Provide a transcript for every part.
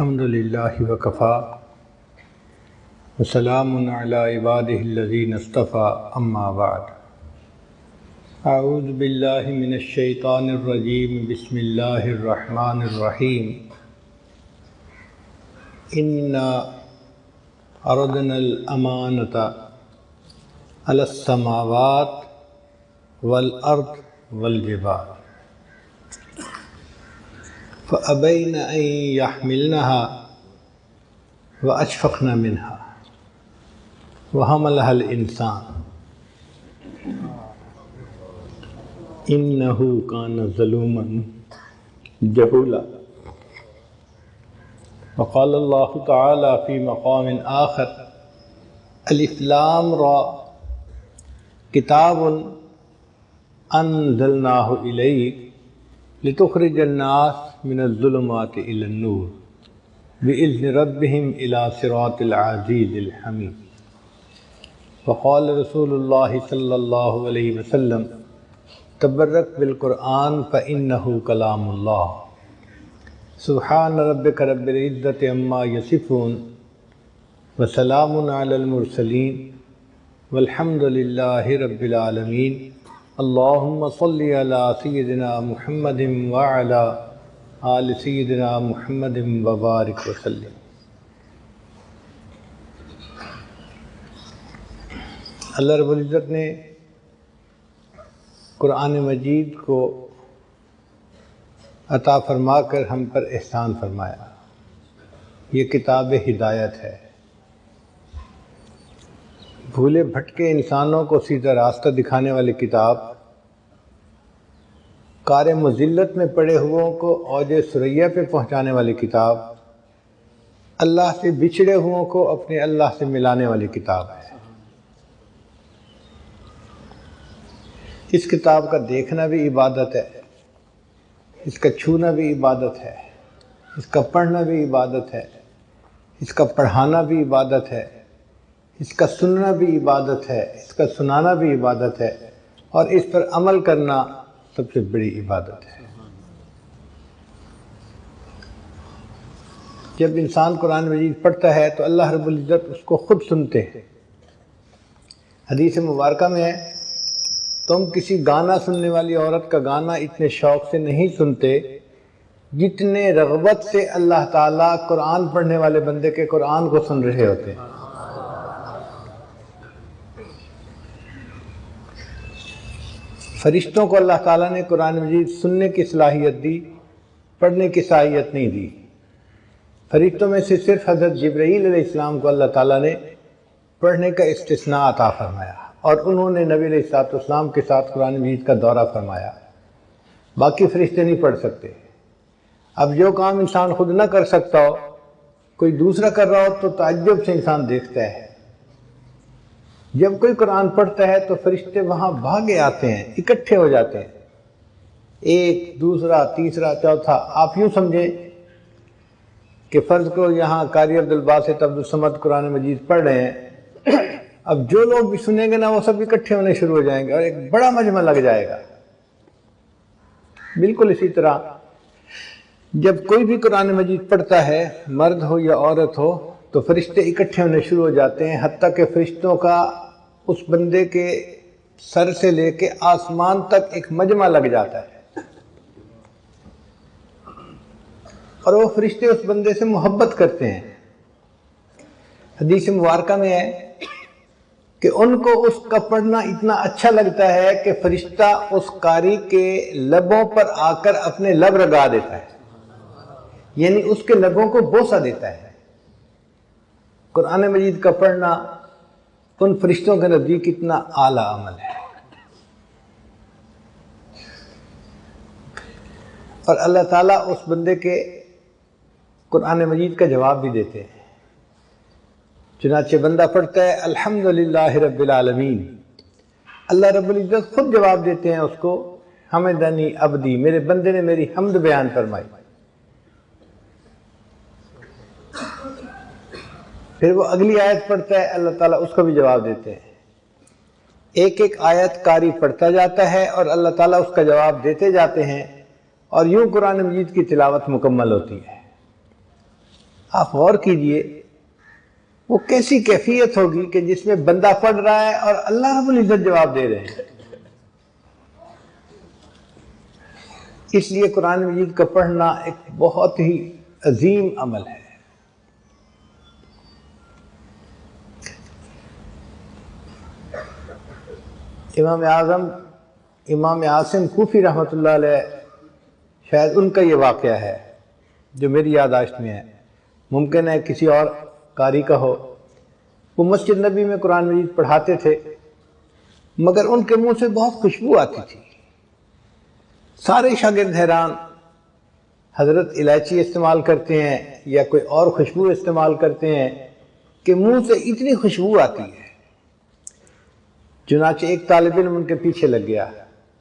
الحمد للہ وکفا وسلام علی عبادہ الذین اصطفیٰ اما بعد اعوذ باللہ من الشیطان الرجیم بسم اللہ الرحمن الرحیم انا عرضنا الامانۃ علی السماوات والارض والجبال فأبين أن يحملنها وأشفقن منها وحملها الإنسان إنه كان ظلوما جهولا وقال الله تعالى في مقام آخر ألف لام را كتاب أنزلناه إليك لتخرج الناس من الظلمات إلى النور بإذن ربهم إلى صراط العزيز الحميد وقال رسول الله صلى الله عليه وسلم تبرك بالقرآن فإنه كلام الله سبحان ربك رب العزة عما يصفون وسلام على المرسلين والحمد لله رب العالمين اللهم صل على سيدنا محمد وعلى آل سيدنا محمد وبارك وسلم۔ اللہ رب العزت نے قرآن مجید کو عطا فرما کر ہم پر احسان فرمایا۔ یہ کتاب ہدایت ہے، بھولے بھٹکے انسانوں کو سیدھا راستہ دکھانے والی کتاب، کار مذلت میں پڑے ہوئوں کو اوج ثریا پہ پہنچانے والی کتاب، اللہ سے بچھڑے ہوئوں کو اپنے اللہ سے ملانے والی کتاب ہے۔ اس کتاب کا دیکھنا بھی عبادت ہے، اس کا چھونا بھی عبادت ہے، اس کا پڑھنا بھی عبادت ہے، اس کا پڑھانا بھی عبادت ہے، اس کا سننا بھی عبادت ہے، اس کا سنانا بھی عبادت ہے، اور اس پر عمل کرنا سب سے بڑی عبادت ہے۔ جب انسان قرآن مجید پڑھتا ہے تو اللہ رب العزت اس کو خود سنتے ہیں۔ حدیث مبارکہ میں ہے، تم کسی گانا سننے والی عورت کا گانا اتنے شوق سے نہیں سنتے جتنے رغبت سے اللہ تعالیٰ قرآن پڑھنے والے بندے کے قرآن کو سن رہے ہوتے ہیں۔ فرشتوں کو اللہ تعالیٰ نے قرآن مجید سننے کی صلاحیت دی، پڑھنے کی صلاحیت نہیں دی۔ فرشتوں میں سے صرف حضرت جبرائیل علیہ السلام کو اللہ تعالیٰ نے پڑھنے کا استثناء عطا فرمایا، اور انہوں نے نبی علیہ السلام کے ساتھ قرآن مجید کا دورہ فرمایا۔ باقی فرشتے نہیں پڑھ سکتے۔ اب جو کام انسان خود نہ کر سکتا ہو، کوئی دوسرا کر رہا ہو تو تعجب سے انسان دیکھتا ہے۔ جب کوئی قرآن پڑھتا ہے تو فرشتے وہاں بھاگے آتے ہیں، اکٹھے ہو جاتے ہیں، ایک دوسرا تیسرا چوتھا۔ آپ یوں سمجھیں کہ فرض کرو یہاں قاری عبدالباسط عبدالصمد قرآن مجید پڑھ رہے ہیں، اب جو لوگ بھی سنیں گے نا وہ سب اکٹھے ہونے شروع ہو جائیں گے اور ایک بڑا مجمع لگ جائے گا۔ بالکل اسی طرح جب کوئی بھی قرآن مجید پڑھتا ہے، مرد ہو یا عورت ہو، تو فرشتے اکٹھے ہونے شروع ہو جاتے ہیں، حتیٰ کہ فرشتوں کا اس بندے کے سر سے لے کے آسمان تک ایک مجمع لگ جاتا ہے، اور وہ فرشتے اس بندے سے محبت کرتے ہیں۔ حدیث مبارکہ میں ہے کہ ان کو اس کا پڑھنا اتنا اچھا لگتا ہے کہ فرشتہ اس قاری کے لبوں پر آ کر اپنے لب رگا دیتا ہے، یعنی اس کے لبوں کو بوسہ دیتا ہے۔ قرآن مجید کا پڑھنا ان فرشتوں کے نزدیک اتنا اعلیٰ عمل ہے، اور اللہ تعالیٰ اس بندے کے قرآن مجید کا جواب بھی دیتے ہیں۔ چنانچہ بندہ پڑھتا ہے الحمدللہ رب العالمین، اللہ رب العزت خود جواب دیتے ہیں اس کو، حمدنی عبدی، میرے بندے نے میری حمد بیان فرمائی۔ پھر وہ اگلی آیت پڑھتا ہے، اللہ تعالیٰ اس کو بھی جواب دیتے ہیں۔ ایک ایک آیت قاری پڑھتا جاتا ہے اور اللہ تعالیٰ اس کا جواب دیتے جاتے ہیں، اور یوں قرآن مجید کی تلاوت مکمل ہوتی ہے۔ آپ غور کیجئے وہ کیسی کیفیت ہوگی کہ جس میں بندہ پڑھ رہا ہے اور اللہ رب العزت جواب دے رہے ہیں۔ اس لیے قرآن مجید کا پڑھنا ایک بہت ہی عظیم عمل ہے۔ امام اعظم امام عاصم کوفی رحمۃ اللہ علیہ، شاید ان کا یہ واقعہ ہے جو میری یادداشت میں ہے، ممکن ہے کسی اور قاری کا ہو۔ وہ مسجد نبی میں قرآن مجید پڑھاتے تھے، مگر ان کے منہ سے بہت خوشبو آتی تھی۔ سارے شاگرد حیران، حضرت الائچی استعمال کرتے ہیں یا کوئی اور خوشبو استعمال کرتے ہیں کہ منہ سے اتنی خوشبو آتی ہے۔ چنانچہ ایک طالب علم ان کے پیچھے لگ گیا،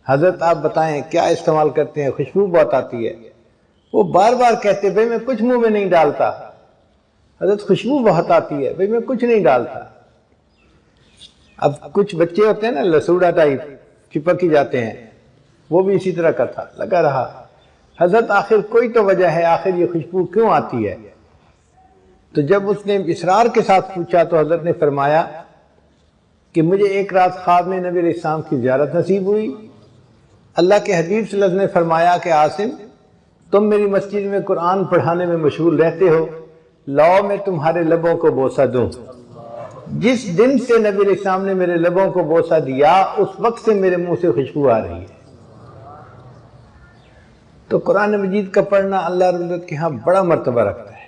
حضرت آپ بتائیں کیا استعمال کرتے ہیں، خوشبو بہت آتی ہے۔ وہ بار بار کہتے بھئی میں کچھ منہ میں نہیں ڈالتا، حضرت خوشبو بہت آتی ہے، بھئی میں کچھ نہیں ڈالتا۔ اب کچھ بچے ہوتے ہیں نا لسوڑا ٹائپ، چپک ہی جاتے ہیں، وہ بھی اسی طرح کا تھا، لگا رہا حضرت آخر کوئی تو وجہ ہے، آخر یہ خوشبو کیوں آتی ہے؟ تو جب اس نے اصرار کے ساتھ پوچھا تو حضرت نے فرمایا کہ مجھے ایک رات خواب میں نبی علیہ السلام کی زیارت نصیب ہوئی۔ اللہ کے حبیب صلی اللہ علیہ وسلم نے فرمایا کہ عاصم تم میری مسجد میں قرآن پڑھانے میں مشغول رہتے ہو، لاؤ میں تمہارے لبوں کو بوسہ دوں۔ جس دن سے نبی علیہ السلام نے میرے لبوں کو بوسہ دیا اس وقت سے میرے منہ سے خوشبو آ رہی ہے۔ تو قرآن مجید کا پڑھنا اللہ رب العزت کے ہاں بڑا مرتبہ رکھتا ہے۔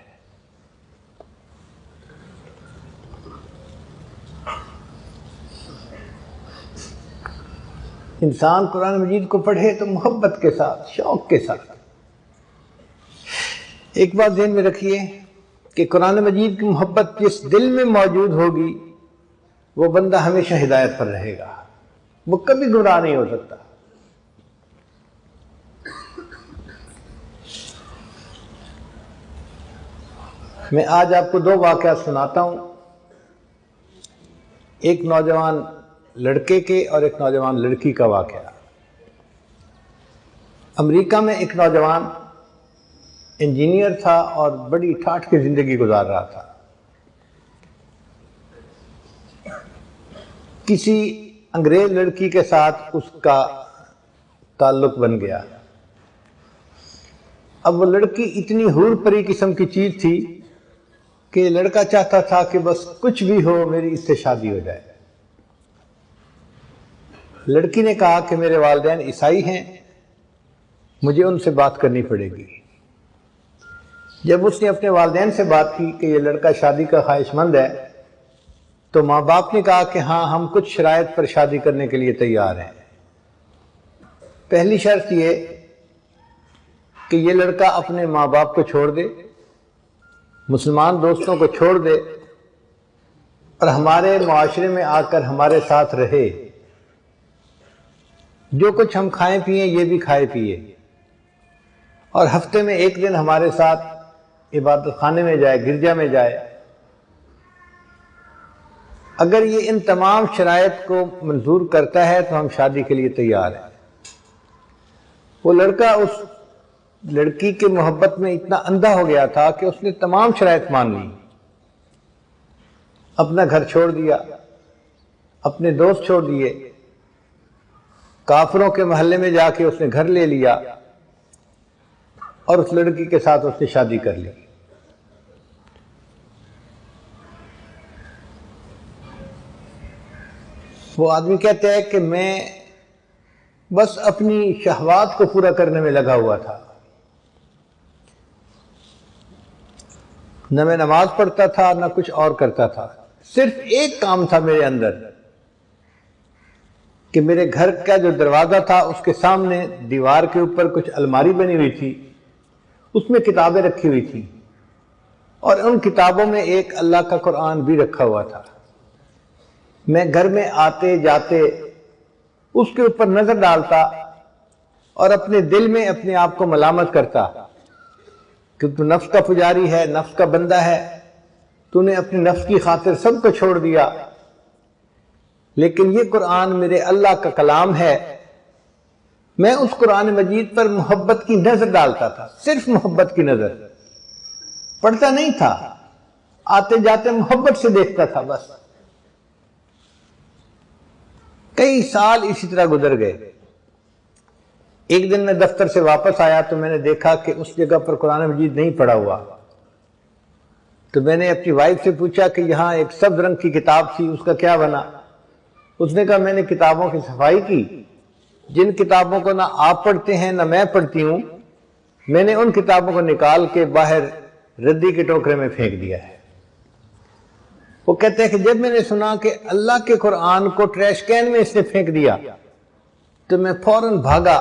انسان قرآن مجید کو پڑھے تو محبت کے ساتھ، شوق کے ساتھ۔ ایک بات ذہن میں رکھیے کہ قرآن مجید کی محبت جس دل میں موجود ہوگی وہ بندہ ہمیشہ ہدایت پر رہے گا، وہ کبھی گمراہ نہیں ہو سکتا۔ میں آج آپ کو دو واقعات سناتا ہوں، ایک نوجوان لڑکے کے اور ایک نوجوان لڑکی کا واقعہ۔ امریکہ میں ایک نوجوان انجینئر تھا اور بڑی ٹھاٹھ کی زندگی گزار رہا تھا۔ کسی انگریز لڑکی کے ساتھ اس کا تعلق بن گیا۔ اب وہ لڑکی اتنی حور پری قسم کی چیز تھی کہ لڑکا چاہتا تھا کہ بس کچھ بھی ہو میری اس سے شادی ہو جائے۔ لڑکی نے کہا کہ میرے والدین عیسائی ہیں، مجھے ان سے بات کرنی پڑے گی۔ جب اس نے اپنے والدین سے بات کی کہ یہ لڑکا شادی کا خواہش مند ہے تو ماں باپ نے کہا کہ ہاں ہم کچھ شرائط پر شادی کرنے کے لیے تیار ہیں۔ پہلی شرط یہ کہ یہ لڑکا اپنے ماں باپ کو چھوڑ دے، مسلمان دوستوں کو چھوڑ دے اور ہمارے معاشرے میں آ کر ہمارے ساتھ رہے، جو کچھ ہم کھائیں پیئیں یہ بھی کھائے پیئے، اور ہفتے میں ایک دن ہمارے ساتھ عبادت خانے میں جائے، گرجا میں جائے۔ اگر یہ ان تمام شرائط کو منظور کرتا ہے تو ہم شادی کے لیے تیار ہیں۔ وہ لڑکا اس لڑکی کے محبت میں اتنا اندھا ہو گیا تھا کہ اس نے تمام شرائط مان لی، اپنا گھر چھوڑ دیا، اپنے دوست چھوڑ دیے، کافروں کے محلے میں جا کے اس نے گھر لے لیا اور اس لڑکی کے ساتھ اس نے شادی کر لی۔ وہ آدمی کہتا ہے کہ میں بس اپنی شہوات کو پورا کرنے میں لگا ہوا تھا، نہ میں نماز پڑھتا تھا نہ کچھ اور کرتا تھا، صرف ایک کام تھا میرے اندر کہ میرے گھر کا جو دروازہ تھا اس کے سامنے دیوار کے اوپر کچھ الماری بنی ہوئی تھی، اس میں کتابیں رکھی ہوئی تھیں اور ان کتابوں میں ایک اللہ کا قرآن بھی رکھا ہوا تھا۔ میں گھر میں آتے جاتے اس کے اوپر نظر ڈالتا اور اپنے دل میں اپنے آپ کو ملامت کرتا کہ تو نفس کا پجاری ہے، نفس کا بندہ ہے، تو نے اپنی نفس کی خاطر سب کو چھوڑ دیا، لیکن یہ قرآن میرے اللہ کا کلام ہے۔ میں اس قرآن مجید پر محبت کی نظر ڈالتا تھا، صرف محبت کی نظر، پڑھتا نہیں تھا، آتے جاتے محبت سے دیکھتا تھا بس۔ کئی سال اسی طرح گزر گئے۔ ایک دن میں دفتر سے واپس آیا تو میں نے دیکھا کہ اس جگہ پر قرآن مجید نہیں پڑھا ہوا۔ تو میں نے اپنی وائف سے پوچھا کہ یہاں ایک سبز رنگ کی کتاب تھی، اس کا کیا بنا؟ اس نے کہا میں نے کتابوں کی صفائی کی، جن کتابوں کو نہ آپ پڑھتے ہیں نہ میں پڑھتی ہوں، میں نے ان کتابوں کو نکال کے باہر ردی کے ٹوکرے میں پھینک دیا ہے۔ وہ کہتے ہیں کہ جب میں نے سنا کہ اللہ کے قرآن کو ٹریش کین میں اس نے پھینک دیا تو میں فوراً بھاگا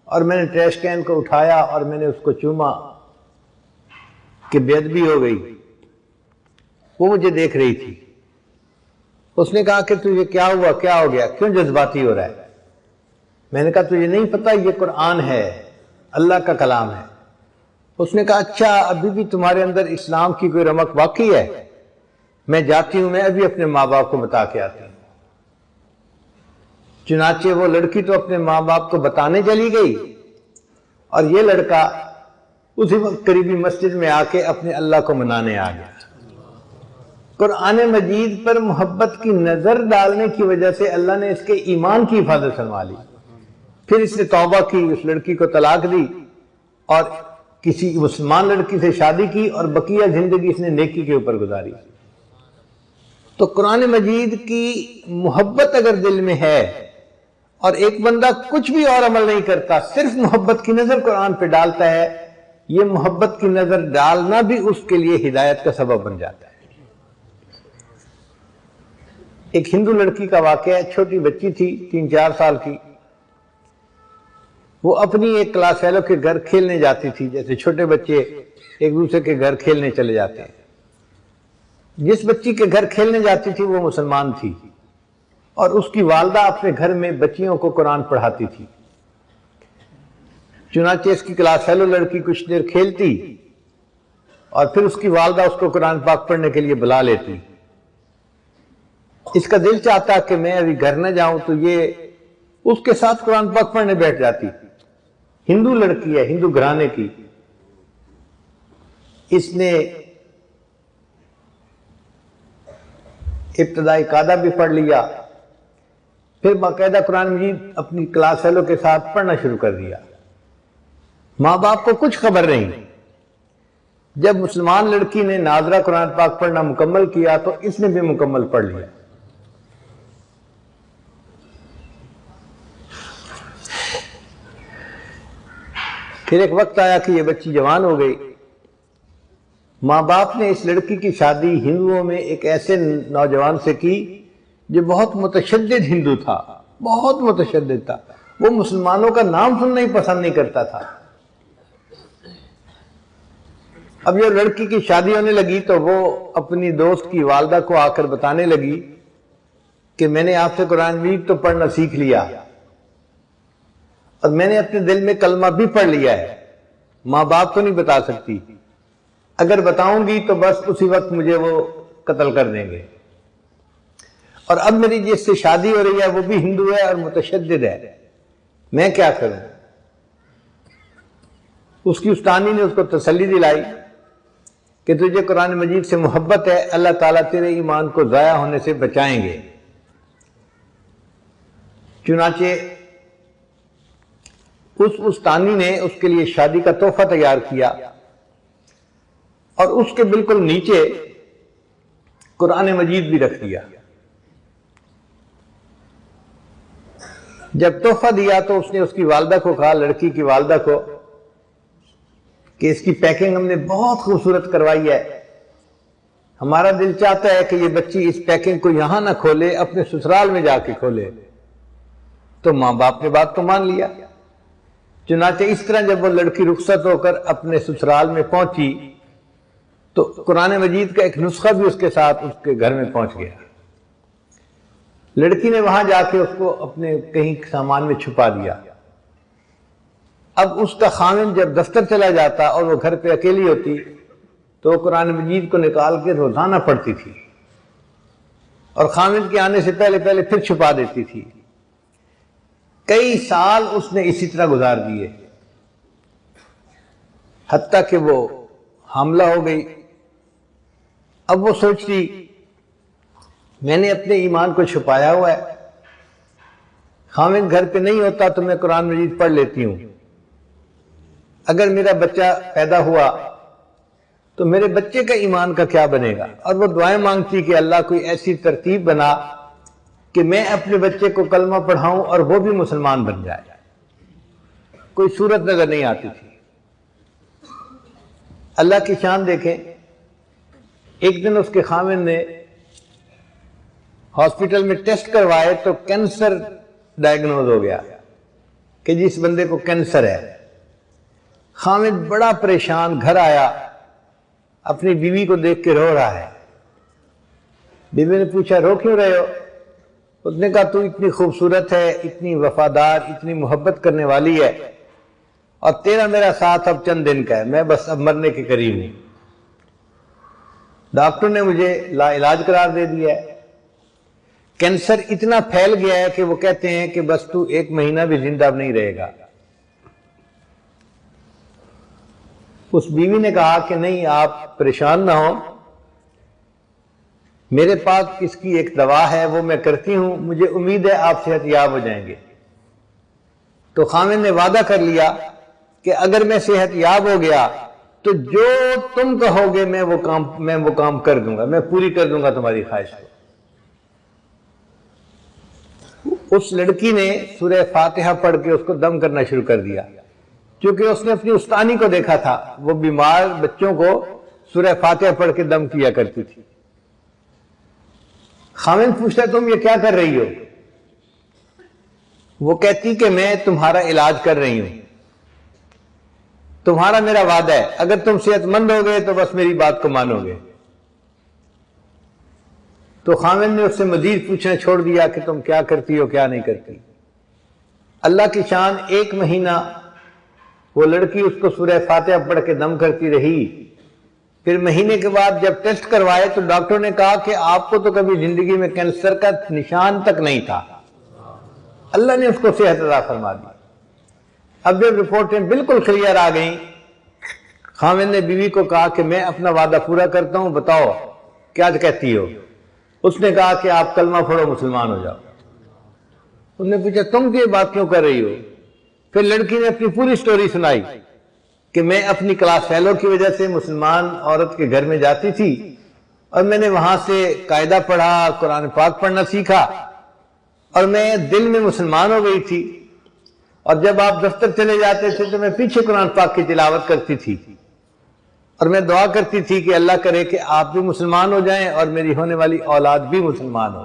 اور میں نے ٹریش کین کو اٹھایا اور میں نے اس کو چوما کہ بے ادبی ہو گئی۔ وہ مجھے دیکھ رہی تھی۔ اس نے کہا کہ تجھے کیا ہوا، کیا ہو گیا، کیوں جذباتی ہو رہا ہے؟ میں نے کہا تجھے نہیں پتا یہ قرآن ہے، اللہ کا کلام ہے۔ اس نے کہا اچھا ابھی بھی تمہارے اندر اسلام کی کوئی رمق باقی ہے؟ میں جاتی ہوں، میں ابھی اپنے ماں باپ کو بتا کے آتی ہوں۔ چنانچہ وہ لڑکی تو اپنے ماں باپ کو بتانے چلی گئی اور یہ لڑکا اسی وقت قریبی مسجد میں آ کے اپنے اللہ کو منانے آ گیا۔ قرآن مجید پر محبت کی نظر ڈالنے کی وجہ سے اللہ نے اس کے ایمان کی حفاظت فرما لی۔ پھر اس نے توبہ کی، اس لڑکی کو طلاق دی اور کسی مسلمان لڑکی سے شادی کی اور بقیہ زندگی اس نے نیکی کے اوپر گزاری۔ تو قرآن مجید کی محبت اگر دل میں ہے اور ایک بندہ کچھ بھی اور عمل نہیں کرتا، صرف محبت کی نظر قرآن پہ ڈالتا ہے، یہ محبت کی نظر ڈالنا بھی اس کے لیے ہدایت کا سبب بن جاتا ہے۔ ایک ہندو لڑکی کا واقعہ ہے، چھوٹی بچی تھی 3-4 سال کی، وہ اپنی ایک کلاس فیلو کے گھر کھیلنے جاتی تھی، جیسے چھوٹے بچے ایک دوسرے کے گھر کھیلنے چلے جاتے ہیں۔ جس بچی کے گھر کھیلنے جاتی تھی وہ مسلمان تھی اور اس کی والدہ اپنے گھر میں بچیوں کو قرآن پڑھاتی تھی۔ چنانچہ اس کی کلاس فیلو لڑکی کچھ دیر کھیلتی اور پھر اس کی والدہ اس کو قرآن پاک پڑھنے کے لیے بلا لیتی۔ اس کا دل چاہتا کہ میں ابھی گھر نہ جاؤں تو یہ اس کے ساتھ قرآن پاک پڑھنے بیٹھ جاتی۔ ہندو لڑکی ہے، ہندو گھرانے کی۔ اس نے ابتدائی قاعدہ بھی پڑھ لیا، پھر باقاعدہ قرآن مجید اپنی کلاس فیلو کے ساتھ پڑھنا شروع کر دیا۔ ماں باپ کو کچھ خبر نہیں۔ جب مسلمان لڑکی نے ناظرہ قرآن پاک پڑھنا مکمل کیا تو اس نے بھی مکمل پڑھ لیا۔ پھر ایک وقت آیا کہ یہ بچی جوان ہو گئی۔ ماں باپ نے اس لڑکی کی شادی ہندوؤں میں ایک ایسے نوجوان سے کی جو بہت متشدد ہندو تھا، بہت متشدد تھا، وہ مسلمانوں کا نام سننا ہی پسند نہیں کرتا تھا۔ اب یہ لڑکی کی شادی ہونے لگی تو وہ اپنی دوست کی والدہ کو آ کر بتانے لگی کہ میں نے آپ سے قرآن مجید تو پڑھنا سیکھ لیا اور میں نے اپنے دل میں کلمہ بھی پڑھ لیا ہے، ماں باپ کو نہیں بتا سکتی، اگر بتاؤں گی تو بس اسی وقت مجھے وہ قتل کر دیں گے، اور اب میری جس سے شادی ہو رہی ہے وہ بھی ہندو ہے اور متشدد ہے، میں کیا کروں؟ اس کی استانی نے اس کو تسلی دلائی کہ تجھے قرآن مجید سے محبت ہے، اللہ تعالیٰ تیرے ایمان کو ضائع ہونے سے بچائیں گے۔ چنانچہ اس استانی نے اس کے لیے شادی کا تحفہ تیار کیا اور اس کے بالکل نیچے قرآن مجید بھی رکھ دیا۔ جب تحفہ دیا تو اس نے اس کی والدہ کو کہا، لڑکی کی والدہ کو، کہ اس کی پیکنگ ہم نے بہت خوبصورت کروائی ہے، ہمارا دل چاہتا ہے کہ یہ بچی اس پیکنگ کو یہاں نہ کھولے، اپنے سسرال میں جا کے کھولے۔ تو ماں باپ نے بات کو مان لیا۔ چنانچہ اس طرح جب وہ لڑکی رخصت ہو کر اپنے سسرال میں پہنچی تو قرآن مجید کا ایک نسخہ بھی اس کے ساتھ اس کے گھر میں پہنچ گیا۔ لڑکی نے وہاں جا کے اس کو اپنے کہیں سامان میں چھپا دیا۔ اب اس کا خامن جب دفتر چلا جاتا اور وہ گھر پہ اکیلی ہوتی تو وہ قرآن مجید کو نکال کے روزانہ پڑھتی تھی اور خامن کے آنے سے پہلے پھر چھپا دیتی تھی۔ کئی سال اس نے اسی طرح گزار دیے، حتیٰ کہ وہ حاملہ ہو گئی. اب وہ سوچتی میں نے اپنے ایمان کو چھپایا ہوا ہے، خاوند گھر پہ نہیں ہوتا تو میں قرآن مجید پڑھ لیتی ہوں، اگر میرا بچہ پیدا ہوا تو میرے بچے کا ایمان کا کیا بنے گا. اور وہ دعائیں مانگتی کہ اللہ کوئی ایسی ترتیب بنا کہ میں اپنے بچے کو کلمہ پڑھاؤں اور وہ بھی مسلمان بن جائے. کوئی صورت نظر نہیں آتی تھی. اللہ کی شان دیکھیں، ایک دن اس کے خاوند نے ہاسپٹل میں ٹیسٹ کروائے تو کینسر ڈائیگنوز ہو گیا کہ جس بندے کو کینسر ہے. خاوند بڑا پریشان گھر آیا، اپنی بیوی کو دیکھ کے رو رہا ہے. بیوی نے پوچھا رو کیوں رہے ہو؟ اس نے کہا تو اتنی خوبصورت ہے، اتنی وفادار، اتنی محبت کرنے والی ہے، اور تیرا میرا ساتھ اب چند دن کا ہے، میں بس اب مرنے کے قریب ہوں. ڈاکٹر نے مجھے لا علاج قرار دے دیا ہے. کینسر اتنا پھیل گیا ہے کہ وہ کہتے ہیں کہ بس تو 1 مہینہ بھی زندہ نہیں رہے گا. اس بیوی نے کہا کہ نہیں آپ پریشان نہ ہو، میرے پاس اس کی ایک دوا ہے وہ میں کرتی ہوں، مجھے امید ہے آپ صحت یاب ہو جائیں گے. تو خاوند نے وعدہ کر لیا کہ اگر میں صحت یاب ہو گیا تو جو تم کہو گے میں وہ کام کر دوں گا، میں پوری کر دوں گا تمہاری خواہش کو. اس لڑکی نے سورہ فاتحہ پڑھ کے اس کو دم کرنا شروع کر دیا، کیونکہ اس نے اپنی استانی کو دیکھا تھا، وہ بیمار بچوں کو سورہ فاتحہ پڑھ کے دم کیا کرتی تھی. خاوند پوچھتا تم یہ کیا کر رہی ہو؟ وہ کہتی کہ میں تمہارا علاج کر رہی ہوں، تمہارا میرا وعدہ ہے اگر تم صحت مند ہو گئے تو بس میری بات کو مانو گے. تو خاوند نے اس سے مزید پوچھنا چھوڑ دیا کہ تم کیا کرتی ہو کیا نہیں کرتی. اللہ کی شان 1 مہینہ وہ لڑکی اس کو سورہ فاتحہ پڑھ کے دم کرتی رہی. پھر مہینے کے بعد جب ٹیسٹ کروائے تو ڈاکٹر نے کہا کہ آپ کو تو کبھی زندگی میں کینسر کا نشان تک نہیں تھا. اللہ نے اس کو صحت عطا فرما دی. اب جب رپورٹیں بالکل کلیئر آ گئیں، خاوند نے بیوی کو کہا کہ میں اپنا وعدہ پورا کرتا ہوں، بتاؤ کیا کہتی ہو؟ اس نے کہا کہ آپ کلمہ پڑھو مسلمان ہو جاؤ. اس نے پوچھا تم یہ بات کیوں کر رہی ہو؟ پھر لڑکی نے اپنی پوری سٹوری سنائی کہ میں اپنی کلاس فیلو کی وجہ سے مسلمان عورت کے گھر میں جاتی تھی اور میں نے وہاں سے قاعدہ پڑھا، قرآن پاک پڑھنا سیکھا اور میں دل میں مسلمان ہو گئی تھی، اور جب آپ دفتر چلے جاتے تھے تو میں پیچھے قرآن پاک کی تلاوت کرتی تھی اور میں دعا کرتی تھی کہ اللہ کرے کہ آپ بھی مسلمان ہو جائیں اور میری ہونے والی اولاد بھی مسلمان ہو.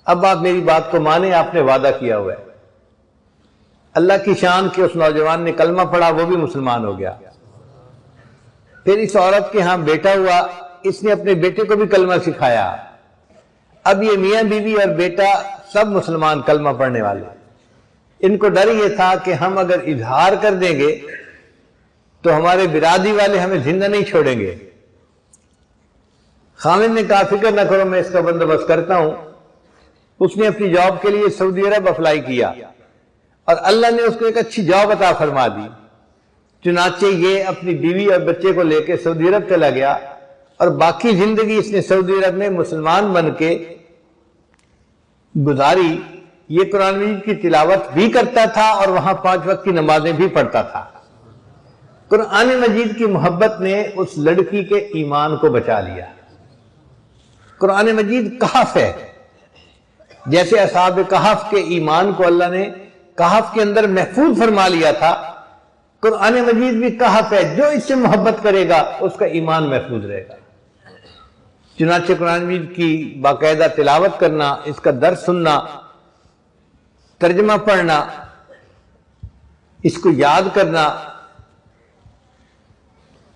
اب آپ میری بات کو مانیں، آپ نے وعدہ کیا ہوا ہے. اللہ کی شان کہ اس نوجوان نے کلمہ پڑھا، وہ بھی مسلمان ہو گیا. پھر اس عورت کے ہاں بیٹا ہوا، اس نے اپنے بیٹے کو بھی کلمہ سکھایا. اب یہ میاں بیوی اور بیٹا سب مسلمان کلمہ پڑھنے والے. ان کو ڈر یہ تھا کہ ہم اگر اظہار کر دیں گے تو ہمارے برادری والے ہمیں زندہ نہیں چھوڑیں گے. خاوند نے کہا فکر نہ کرو میں اس کا بندوبست کرتا ہوں. اس نے اپنی جاب کے لیے سعودی عرب اپلائی کیا اور اللہ نے اس کو ایک اچھی جاب عطا فرما دی. چنانچہ یہ اپنی بیوی اور بچے کو لے کے سعودی عرب چلا گیا اور باقی زندگی اس نے سعودی عرب میں مسلمان بن کے گزاری. یہ قرآن مجید کی تلاوت بھی کرتا تھا اور وہاں 5 وقت کی نمازیں بھی پڑھتا تھا. قرآن مجید کی محبت نے اس لڑکی کے ایمان کو بچا لیا. قرآن مجید کہف ہے، جیسے اصحاب کہف کے ایمان کو اللہ نے کہف کے اندر محفوظ فرما لیا تھا، قرآن مجید بھی کہف ہے، جو اس سے محبت کرے گا اس کا ایمان محفوظ رہے گا. چنانچہ قرآن مجید کی باقاعدہ تلاوت کرنا، اس کا درس سننا، ترجمہ پڑھنا، اس کو یاد کرنا،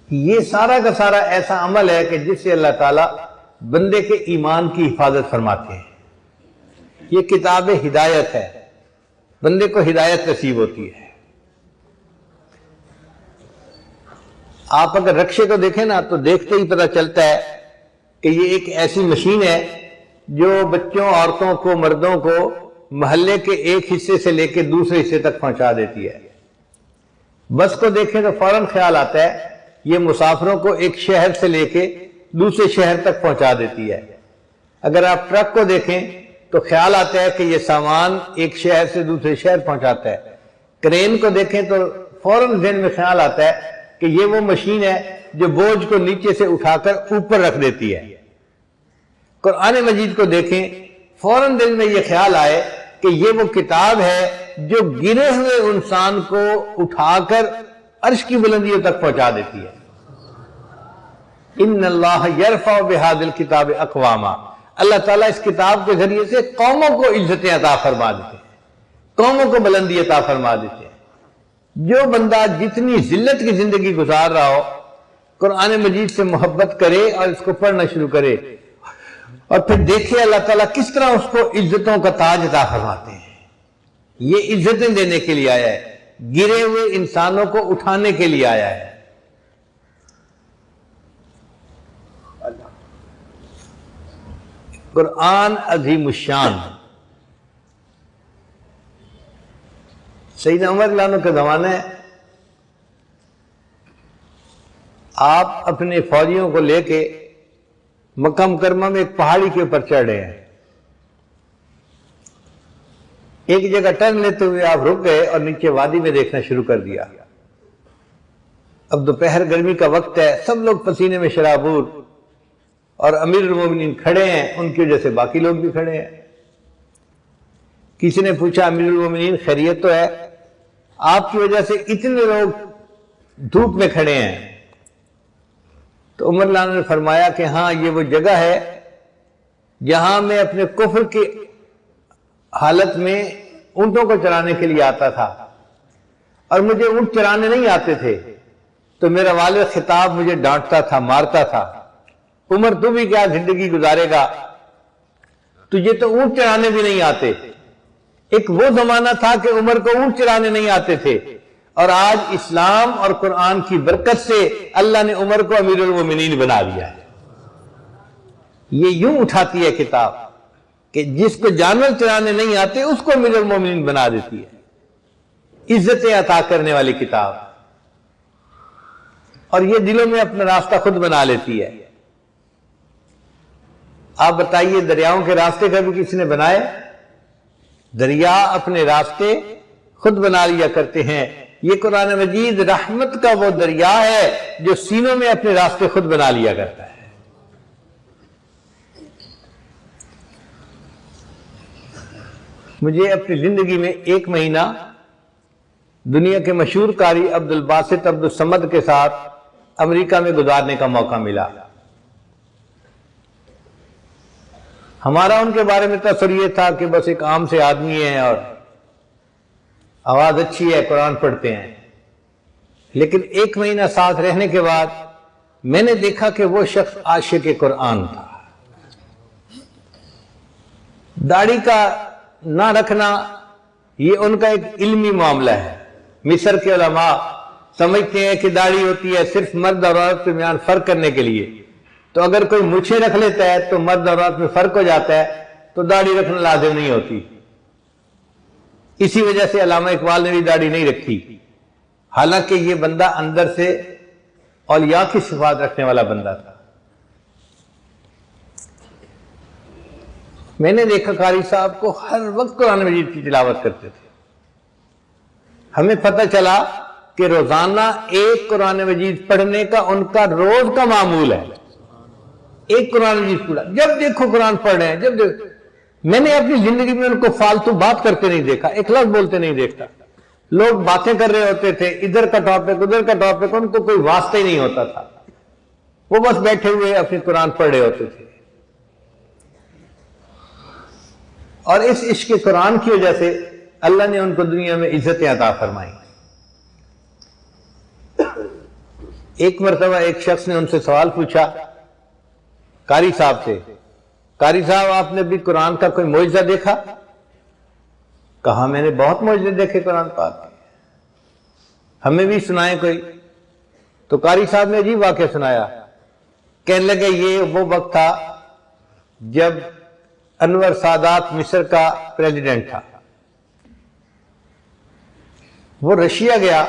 یہ سارا کا سارا ایسا عمل ہے کہ جس سے اللہ تعالیٰ بندے کے ایمان کی حفاظت فرماتے ہیں. یہ کتاب ہدایت ہے، بندے کو ہدایت نصیب ہوتی ہے. آپ اگر رکشے کو دیکھیں نا تو دیکھتے ہی پتہ چلتا ہے کہ یہ ایک ایسی مشین ہے جو بچوں، عورتوں کو، مردوں کو محلے کے ایک حصے سے لے کے دوسرے حصے تک پہنچا دیتی ہے. بس کو دیکھیں تو فوراً خیال آتا ہے یہ مسافروں کو ایک شہر سے لے کے دوسرے شہر تک پہنچا دیتی ہے۔ اگر آپ ٹرک کو دیکھیں تو خیال آتا ہے کہ یہ سامان ایک شہر سے دوسرے شہر پہنچاتا ہے۔ کرین کو دیکھیں تو فوراً ذہن میں خیال آتا ہے کہ یہ وہ مشین ہے جو بوجھ کو نیچے سے اٹھا کر اوپر رکھ دیتی ہے۔ قرآن مجید کو دیکھیں، فوراً دل میں یہ خیال آئے کہ یہ وہ کتاب ہے جو گرے ہوئے انسان کو اٹھا کر عرش کی بلندیوں تک پہنچا دیتی ہے۔ ان اللہ یرفع بہذا الکتاب اقواما، اللہ تعالیٰ اس کتاب کے ذریعے سے قوموں کو عزتیں عطا فرما دیتے ہیں، قوموں کو بلندی عطا فرما دیتے ہیں۔ جو بندہ جتنی ذلت کی زندگی گزار رہا ہو، قرآن مجید سے محبت کرے اور اس کو پڑھنا شروع کرے، اور پھر دیکھے اللہ تعالیٰ کس طرح اس کو عزتوں کا تاج عطا فرماتے ہیں۔ یہ عزتیں دینے کے لیے آیا ہے، گرے ہوئے انسانوں کو اٹھانے کے لیے آیا ہے۔ قرآن عظیم الشان۔ سیدنا عمر رضی اللہ عنہ کا زمانہ ہے، آپ اپنے فوجیوں کو لے کے مکہ مکرمہ میں ایک پہاڑی کے اوپر چڑھ رہے ہیں۔ ایک جگہ ٹرن لیتے ہوئے آپ رک گئے اور نیچے وادی میں دیکھنا شروع کر دیا۔ اب دوپہر گرمی کا وقت ہے، سب لوگ پسینے میں شرابور، اور امیر المومنین کھڑے ہیں، ان کی وجہ سے باقی لوگ بھی کھڑے ہیں۔ کسی نے پوچھا امیر المومنین خیریت تو ہے؟ آپ کی وجہ سے اتنے لوگ دھوپ میں کھڑے ہیں۔ تو عمر رضی اللہ عنہ نے فرمایا کہ ہاں، یہ وہ جگہ ہے جہاں میں اپنے کفر کی حالت میں اونٹوں کو چرانے کے لیے آتا تھا، اور مجھے اونٹ چرانے نہیں آتے تھے، تو میرا والد خطاب مجھے ڈانٹتا تھا، مارتا تھا، عمر تو بھی کیا زندگی گزارے گا، تجھے تو اونٹ چرانے بھی نہیں آتے۔ ایک وہ زمانہ تھا کہ عمر کو اونٹ چرانے نہیں آتے تھے، اور آج اسلام اور قرآن کی برکت سے اللہ نے عمر کو امیر المومنین بنا دیا ہے۔ یہ یوں اٹھاتی ہے کتاب کہ جس کو جانور چرانے نہیں آتے اس کو امیر المومنین بنا دیتی ہے، عزتیں عطا کرنے والی کتاب، اور یہ دلوں میں اپنا راستہ خود بنا لیتی ہے۔ آپ بتائیے، دریاؤں کے راستے کبھی کسی نے بنائے؟ دریا اپنے راستے خود بنا لیا کرتے ہیں۔ یہ قرآن مجید رحمت کا وہ دریا ہے جو سینوں میں اپنے راستے خود بنا لیا کرتا ہے۔ مجھے اپنی زندگی میں ایک مہینہ دنیا کے مشہور قاری عبد الباسط عبد الصمد کے ساتھ امریکہ میں گزارنے کا موقع ملا۔ ہمارا ان کے بارے میں تصور یہ تھا کہ بس ایک عام سے آدمی ہے اور آواز اچھی ہے، قرآن پڑھتے ہیں، لیکن ایک مہینہ ساتھ رہنے کے بعد میں نے دیکھا کہ وہ شخص عاشق قرآن تھا۔ داڑھی کا نہ رکھنا یہ ان کا ایک علمی معاملہ ہے۔ مصر کے علماء سمجھتے ہیں کہ داڑھی ہوتی ہے صرف مرد اور عورت کے درمیان فرق کرنے کے لیے، تو اگر کوئی مچھیں رکھ لیتا ہے تو مرد اور عورت میں فرق ہو جاتا ہے، تو داڑھی رکھنا لازم نہیں ہوتی۔ اسی وجہ سے علامہ اقبال نے بھی داڑھی نہیں رکھی، حالانکہ یہ بندہ اندر سے اولیاء کی صفات رکھنے والا بندہ تھا۔ میں نے دیکھا قاری صاحب کو ہر وقت قرآن مجید کی تلاوت کرتے تھے۔ ہمیں پتہ چلا کہ روزانہ ایک قرآن مجید پڑھنے کا ان کا روز کا معمول ہے، ایک قرآن مجید پڑھا، جب دیکھو قرآن پڑھ رہے ہیں، جب دیکھو۔ میں نے اپنی زندگی میں ان کو فالتو بات کرتے نہیں دیکھا، ایک لفظ بولتے نہیں دیکھتا۔ لوگ باتیں کر رہے ہوتے تھے، ادھر کا ٹاپک ادھر کا ٹاپک، ان کو کوئی واسطہ ہی نہیں ہوتا تھا، وہ بس بیٹھے ہوئے اپنی قرآن پڑھ رہے ہوتے تھے۔ اور اس عشق قرآن کی وجہ سے اللہ نے ان کو دنیا میں عزتیں عطا فرمائی۔ ایک مرتبہ ایک شخص نے ان سے سوال پوچھا قاری صاحب سے، قاری صاحب آپ نے بھی قرآن کا کوئی معجزہ دیکھا؟ کہا میں نے بہت معجزے دیکھے قرآن پاک کے، ہمیں بھی سنائے کوئی۔ تو قاری صاحب نے عجیب واقعہ سنایا، کہنے لگے یہ وہ وقت تھا جب انور سادات مصر کا پریزیڈنٹ تھا، وہ رشیا گیا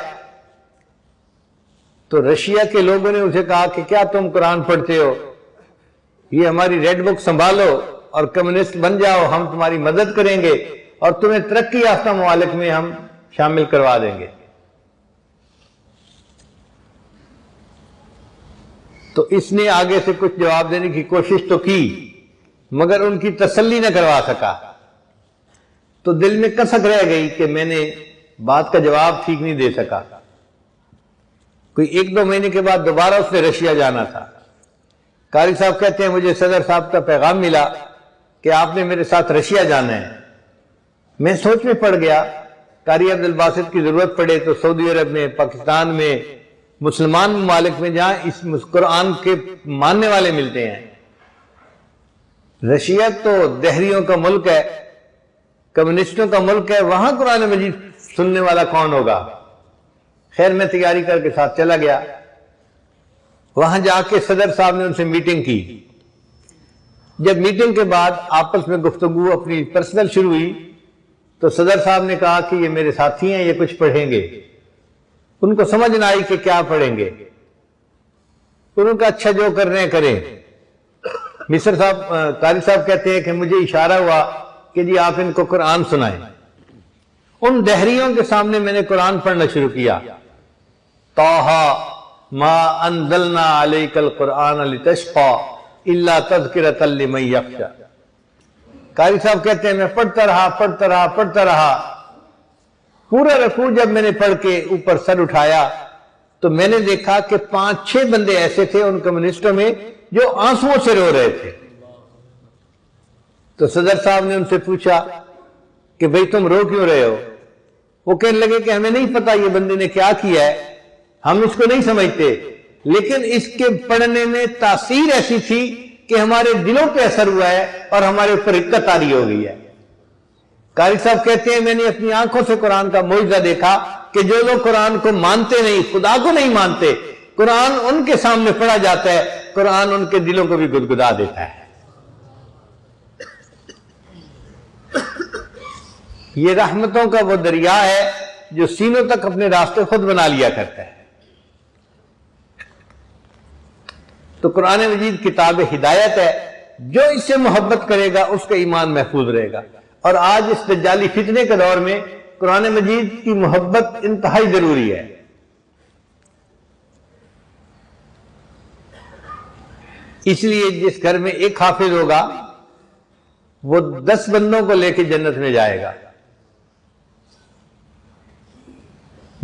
تو رشیا کے لوگوں نے اسے کہا کہ کیا تم قرآن پڑھتے ہو، یہ ہماری ریڈ بک سنبھالو اور کمیونسٹ بن جاؤ، ہم تمہاری مدد کریں گے اور تمہیں ترقی یافتہ ممالک میں ہم شامل کروا دیں گے۔ تو اس نے آگے سے کچھ جواب دینے کی کوشش تو کی مگر ان کی تسلی نہ کروا سکا، تو دل میں کسک رہ گئی کہ میں نے بات کا جواب ٹھیک نہیں دے سکا۔ کوئی 1-2 مہینے کے بعد دوبارہ اس نے رشیا جانا تھا۔ قاری صاحب کہتے ہیں مجھے صدر صاحب کا پیغام ملا کہ آپ نے میرے ساتھ رشیا جانا ہے۔ میں سوچ میں پڑ گیا، قاری عبد الباسط کی ضرورت پڑے تو سعودی عرب میں، پاکستان میں، مسلمان ممالک میں جہاں اس قرآن کے ماننے والے ملتے ہیں۔ رشیا تو دہریوں کا ملک ہے، کمیونسٹوں کا ملک ہے، وہاں قرآن مجید سننے والا کون ہوگا؟ خیر میں تیاری کر کے ساتھ چلا گیا۔ وہاں جا کے صدر صاحب نے ان سے میٹنگ کی۔ جب میٹنگ کے بعد آپس میں گفتگو اپنی پرسنل شروع ہوئی تو صدر صاحب نے کہا کہ یہ میرے ساتھی ہیں، یہ کچھ پڑھیں گے۔ ان کو سمجھ نہ آئی کہ کیا پڑھیں گے۔ انہوں نے کہا اچھا جو کر رہے ہیں کریں۔ مصر صاحب قاری صاحب کہتے ہیں کہ مجھے اشارہ ہوا کہ جی آپ ان کو قرآن سنائیں۔ ان دہریوں کے سامنے میں نے قرآن پڑھنا شروع کیا۔ طٰہٰ ما انزلنا علیک القرآن لتشقیٰ الا تذکرۃ لمن یخشیٰ۔ قاری صاحب کہتے ہیں میں پڑھتا رہا، پورا رکوع جب میں نے پڑھ کے اوپر سر اٹھایا تو میں نے دیکھا کہ 5-6 بندے ایسے تھے ان کمیونسٹوں میں جو آنسوؤں سے رو رہے تھے۔ تو صدر صاحب نے ان سے پوچھا کہ بھئی تم رو کیوں رہے ہو؟ وہ کہنے لگے کہ ہمیں نہیں پتا یہ بندے نے کیا کیا ہے، ہم اس کو نہیں سمجھتے، لیکن اس کے پڑھنے میں تاثیر ایسی تھی کہ ہمارے دلوں پہ اثر ہوا ہے اور ہمارے اوپر حقیقت طاری ہو گئی ہے۔ قاری صاحب کہتے ہیں میں نے اپنی آنکھوں سے قرآن کا معجزہ دیکھا کہ جو لوگ قرآن کو مانتے نہیں، خدا کو نہیں مانتے، قرآن ان کے سامنے پڑھا جاتا ہے، قرآن ان کے دلوں کو بھی گدگدا دیتا ہے۔ یہ رحمتوں کا وہ دریا ہے جو سینوں تک اپنے راستے خود بنا لیا کرتا ہے۔ تو قرآن مجید کتاب ہدایت ہے، جو اس سے محبت کرے گا اس کا ایمان محفوظ رہے گا۔ اور آج اس دجالی فتنے کے دور میں قرآن مجید کی محبت انتہائی ضروری ہے۔ اس لیے جس گھر میں ایک حافظ ہوگا وہ 10 بندوں کو لے کے جنت میں جائے گا۔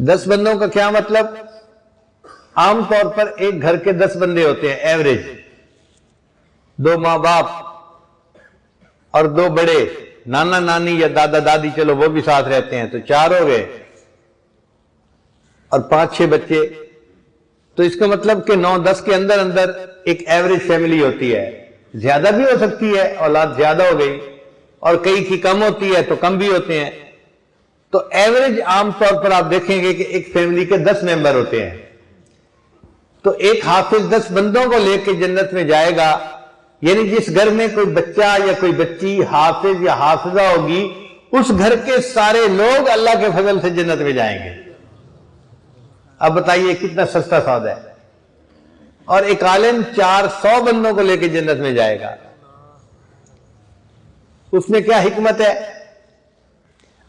10 بندوں کا کیا مطلب؟ عام طور پر ایک گھر کے 10 بندے ہوتے ہیں ایوریج، 2 ماں باپ اور 2 بڑے، نانا نانی یا دادا دادی، چلو وہ بھی ساتھ رہتے ہیں تو 4 ہو گئے، اور 5-6 بچے۔ تو اس کا مطلب کہ 9-10 کے اندر اندر ایک ایوریج فیملی ہوتی ہے۔ زیادہ بھی ہو سکتی ہے، اولاد زیادہ ہو گئی، اور کئی کی کم ہوتی ہے تو کم بھی ہوتے ہیں۔ تو ایوریج عام طور پر آپ دیکھیں گے کہ ایک فیملی کے 10 ممبر ہوتے ہیں۔ تو ایک حافظ 10 بندوں کو لے کے جنت میں جائے گا، یعنی جس گھر میں کوئی بچہ یا کوئی بچی حافظ یا حافظہ ہوگی، اس گھر کے سارے لوگ اللہ کے فضل سے جنت میں جائیں گے۔ اب بتائیے کتنا سستا سودا ہے۔ اور ایک عالم 400 بندوں کو لے کے جنت میں جائے گا، اس میں کیا حکمت ہے؟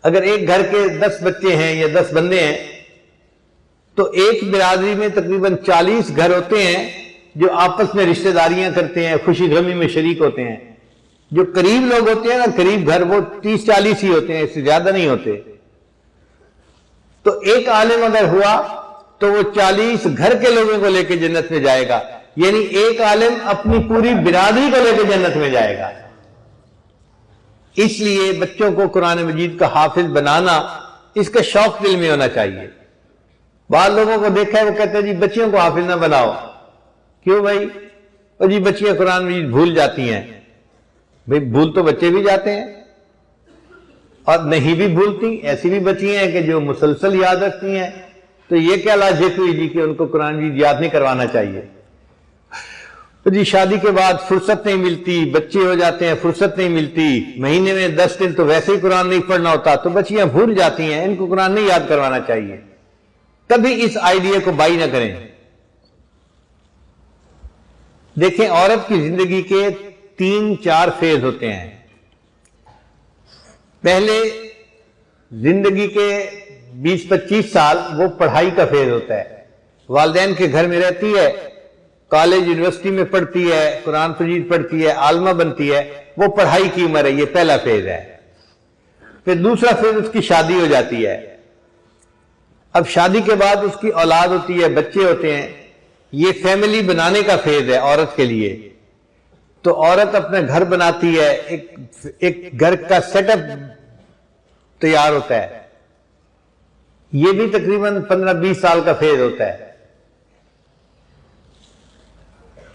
اگر ایک گھر کے 10 بچے ہیں یا 10 بندے ہیں تو ایک برادری میں تقریباً 40 گھر ہوتے ہیں جو آپس میں رشتہ داریاں کرتے ہیں، خوشی غمی میں شریک ہوتے ہیں۔ جو قریب لوگ ہوتے ہیں نا، قریب گھر، وہ 30-40 ہی ہوتے ہیں، اس سے زیادہ نہیں ہوتے۔ تو ایک عالم اگر ہوا تو وہ 40 گھر کے لوگوں کو لے کے جنت میں جائے گا، یعنی ایک عالم اپنی پوری برادری کو لے کے جنت میں جائے گا۔ اس لیے بچوں کو قرآن مجید کا حافظ بنانا، اس کا شوق دل میں ہونا چاہیے۔ بعض لوگوں کو دیکھا ہے وہ کہتے ہیں جی بچیوں کو حافظ نہ بناؤ۔ کیوں بھائی؟ اور جی بچیاں قرآن مجید بھول جاتی ہیں۔ بھائی بھول تو بچے بھی جاتے ہیں اور نہیں بھی بھولتی، ایسی بھی بچیاں ہیں کہ جو مسلسل یاد رکھتی ہیں۔ تو یہ کیا لاجک ہوئی جی کہ ان کو قرآن مجید یاد نہیں کروانا چاہیے؟ جی شادی کے بعد فرصت نہیں ملتی، بچے ہو جاتے ہیں، فرصت نہیں ملتی، مہینے میں 10 دن تو ویسے ہی قرآن نہیں پڑھنا ہوتا، تو بچیاں بھول جاتی ہیں، ان کو قرآن نہیں یاد کروانا چاہیے۔ کبھی اس آئیڈیا کو بائی نہ کریں۔ دیکھیں عورت کی زندگی کے 3-4 فیز ہوتے ہیں. پہلے زندگی کے 20-25 سال وہ پڑھائی کا فیز ہوتا ہے. والدین کے گھر میں رہتی ہے، کالج یونیورسٹی میں پڑھتی ہے، قرآن مجید پڑھتی ہے، عالمہ بنتی ہے، وہ پڑھائی کی عمر ہے. یہ پہلا فیز ہے. پھر دوسرا فیز اس کی شادی ہو جاتی ہے. اب شادی کے بعد اس کی اولاد ہوتی ہے، بچے ہوتے ہیں. یہ فیملی بنانے کا فیز ہے عورت کے لیے. تو عورت اپنا گھر بناتی ہے، ایک گھر کا سیٹ اپ تیار ہوتا ہے. یہ بھی تقریباً 15-20 سال کا فیز ہوتا ہے.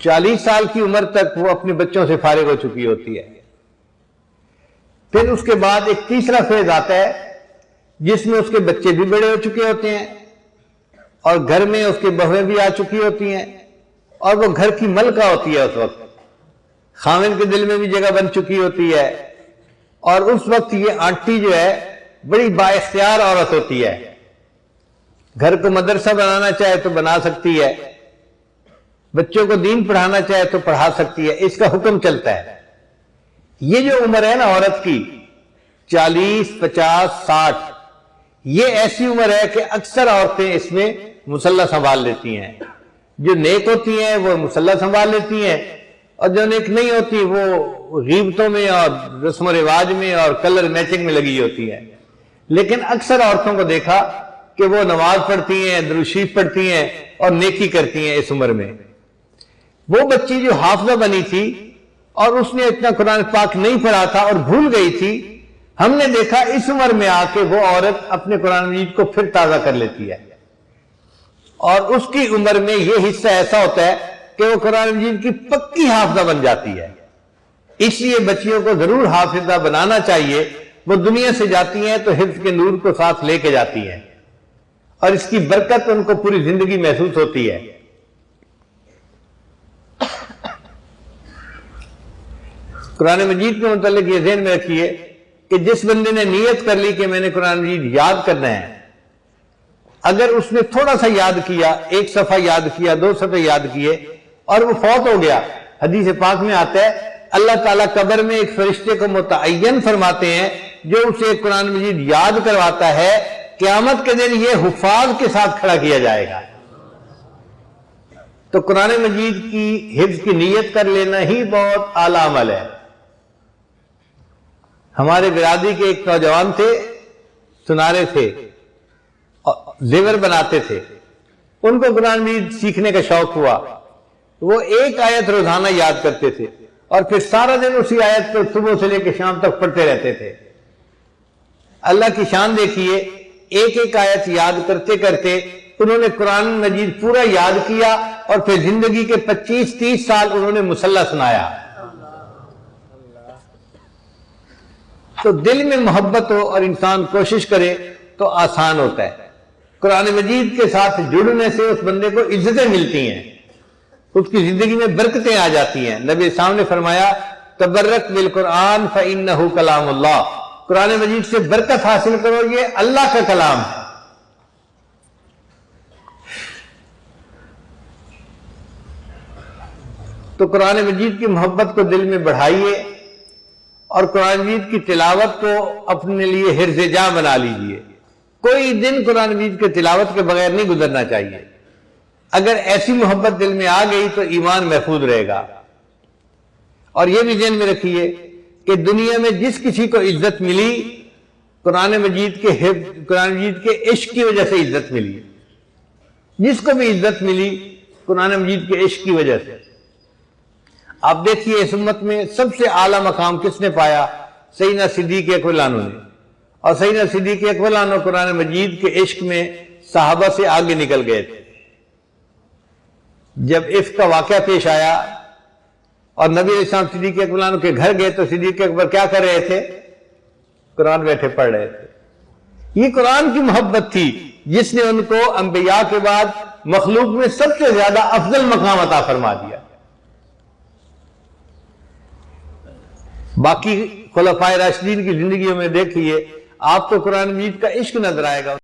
40 سال کی عمر تک وہ اپنے بچوں سے فارغ ہو چکی ہوتی ہے. پھر اس کے بعد ایک تیسرا فیز آتا ہے جس میں اس کے بچے بھی بڑے ہو چکے ہوتے ہیں اور گھر میں اس کی بہویں بھی آ چکی ہوتی ہیں اور وہ گھر کی ملکہ ہوتی ہے. اس وقت خاوند کے دل میں بھی جگہ بن چکی ہوتی ہے اور اس وقت یہ آنٹی جو ہے بڑی بااختیار عورت ہوتی ہے. گھر کو مدرسہ بنانا چاہے تو بنا سکتی ہے، بچوں کو دین پڑھانا چاہے تو پڑھا سکتی ہے. اس کا حکم چلتا ہے. یہ جو عمر ہے نا عورت کی 40, 50, 60، یہ ایسی عمر ہے کہ اکثر عورتیں اس میں مصلح سنبھال لیتی ہیں. جو نیک ہوتی ہیں وہ مصلح سنبھال لیتی ہیں اور جو نیک نہیں ہوتی وہ غیبتوں میں اور رسم و رواج میں اور کلر میچنگ میں لگی ہوتی ہے. لیکن اکثر عورتوں کو دیکھا کہ وہ نماز پڑھتی ہیں، درود شریف پڑھتی ہیں اور نیکی کرتی ہیں اس عمر میں. وہ بچی جو حافظہ بنی تھی اور اس نے اتنا قرآن پاک نہیں پڑھا تھا اور بھول گئی تھی، ہم نے دیکھا اس عمر میں آ کے وہ عورت اپنے قرآن مجید کو پھر تازہ کر لیتی ہے اور اس کی عمر میں یہ حصہ ایسا ہوتا ہے کہ وہ قرآن مجید کی پکی حافظہ بن جاتی ہے. اس لیے بچیوں کو ضرور حافظہ بنانا چاہیے. وہ دنیا سے جاتی ہیں تو حفظ کے نور کو ساتھ لے کے جاتی ہیں اور اس کی برکت ان کو پوری زندگی محسوس ہوتی ہے. قرآن مجید کے متعلق یہ ذہن میں رکھیے کہ جس بندے نے نیت کر لی کہ میں نے قرآن مجید یاد کرنا ہے، اگر اس نے تھوڑا سا یاد کیا، 1 صفحہ یاد کیا، 2 صفحے یاد کیے اور وہ فوت ہو گیا، حدیث پاک میں آتا ہے اللہ تعالیٰ قبر میں ایک فرشتے کو متعین فرماتے ہیں جو اسے قرآن مجید یاد کرواتا ہے. قیامت کے دن یہ حفاظ کے ساتھ کھڑا کیا جائے گا. تو قرآن مجید کی حفظ کی نیت کر لینا ہی بہت اعلیٰ عمل ہے. ہمارے برادری کے ایک نوجوان تھے، سنارے تھے، زیور بناتے تھے. ان کو قرآن مجید سیکھنے کا شوق ہوا. وہ 1 آیت روزانہ یاد کرتے تھے اور پھر سارا دن اسی آیت کو صبح سے لے کے شام تک پڑھتے رہتے تھے. اللہ کی شان دیکھیے، 1 آیت یاد کرتے کرتے انہوں نے قرآن مجید پورا یاد کیا اور پھر زندگی کے 25-30 سال انہوں نے مصلح سنایا. تو دل میں محبت ہو اور انسان کوشش کرے تو آسان ہوتا ہے. قرآن مجید کے ساتھ جڑنے سے اس بندے کو عزتیں ملتی ہیں، اس کی زندگی میں برکتیں آ جاتی ہیں. نبی اسلام نے فرمایا تبرک بالقرآن فإنہ کلام اللہ. قرآن مجید سے برکت حاصل کرو، یہ اللہ کا کلام ہے. تو قرآن مجید کی محبت کو دل میں بڑھائیے اور قرآن مجید کی تلاوت کو اپنے لیے حرز جاں بنا لیجئے. کوئی دن قرآن مجید کے تلاوت کے بغیر نہیں گزرنا چاہیے. اگر ایسی محبت دل میں آ گئی تو ایمان محفوظ رہے گا. اور یہ بھی ذہن میں رکھیے کہ دنیا میں جس کسی کو عزت ملی قرآن مجید کے عشق کی وجہ سے عزت ملی. جس کو بھی عزت ملی قرآن مجید کے عشق کی وجہ سے. آپ دیکھیے اس امت میں سب سے اعلیٰ مقام کس نے پایا؟ سیدنا صدیق اکبر عنہ نے. اور سیدنا صدیق اکبر عنہ قرآن مجید کے عشق میں صحابہ سے آگے نکل گئے تھے. جب عفق کا واقعہ پیش آیا اور نبی علیہ السلام صدیق اکبر عنہ کے گھر گئے تو صدیق اکبر کیا کر رہے تھے؟ قرآن بیٹھے پڑھ رہے تھے. یہ قرآن کی محبت تھی جس نے ان کو انبیاء کے بعد مخلوق میں سب سے زیادہ افضل مقام عطا فرما دیا. باقی خلفائے راشدین کی زندگیوں میں دیکھیے آپ کو قرآن مجید کا عشق نظر آئے گا.